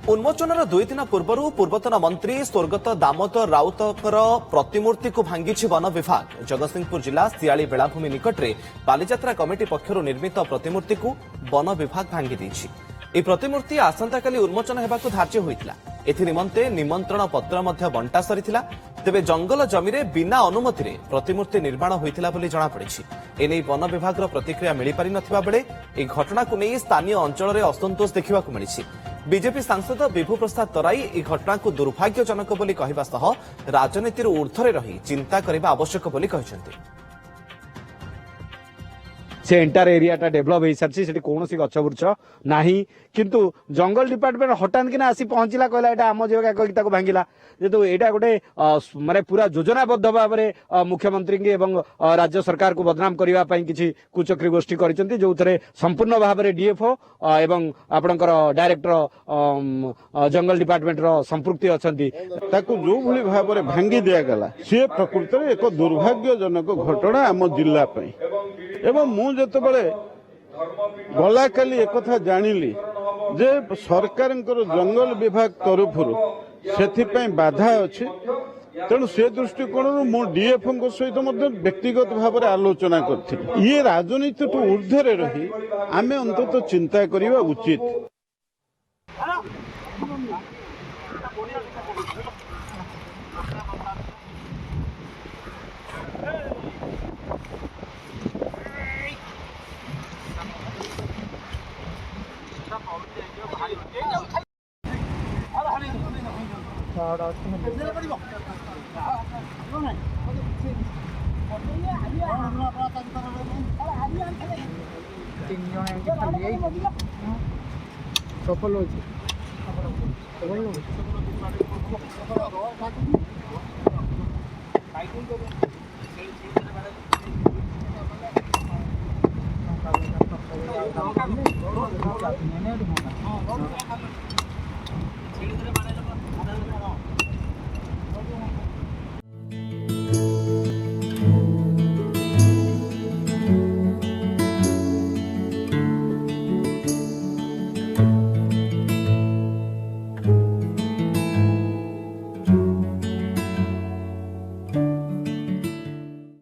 उन्मोचन 2 दिन पूर्व पूर्वतन मंत्री स्वर्गत दामोदर राउतर प्रतिमूर्ति को भांगी वन विभाग। जगतसिंहपुर जिला सियाली बेलाभूमि निकट में बालीजात्रा कमिटी पक्षर निर्मित प्रतिमूर्ति को वन विभाग भांगी देछि। यह प्रतिमूर्ति आसंता काली उन्मोचन हेबाकु धार्य होइतिला। एथि निमंते निमंत्रण पत्र मध्य बंटा सरिथिला। तेबे जंगल जमी रे बिना अनुमति रे प्रतिमूर्ति निर्माण होइतिला बोली जणा पड़िछि। एनै वन विभाग प्रतिक्रिया मिली पारि नथिबा बेले ए घटना को नै स्थानीय अंचल रे असंतोष देखिबाकु मिलिछि। बीजेपी सांसद विभू प्रसाद तराई ए घटना को दुर्भाग्यजनक बोली कहबा सह राजनीतिर ऊर्ध्वरे रही चिंता करबा आवश्यक बोली कहिसेंति। से एंटायर एरियाटा डेभलप हो सारी से कौन गछ बुर्छ ना किंतु जंगल डिपार्टमेंट हठात किना आसी पहुंचला कहला एटा आम जगह कही भांगिला जेतु एटा गोटे माने पूरा योजनाबद्ध भाव में मुख्यमंत्री के एवं राज्य सरकार को बदनाम करबा पई किछि कुचक्री गोष्ठी करिसेंति जो थरे संपूर्ण भाव में डीएफओ एवं आपणकर डायरेक्टर जंगल डिपार्टमेंट रो संपृक्ति अछंती ताकू जो भली भाव में भांगी दिया गला से प्रकृत में एक दुर्भाग्यजनक घटना आम जिला पई। एवं मु जेतबेले गला काली एक कथा जानिली जे सरकार जंगल विभाग तरफ से बाधा अच्छी तेणु से दृष्टिकोण मु डीएफओ सहित व्यक्तिगत भाव में आलोचना कर ये राजनीति टू ऊर्ध्वरे रही आमे अंततः चिंता करवा उचित। सफल हो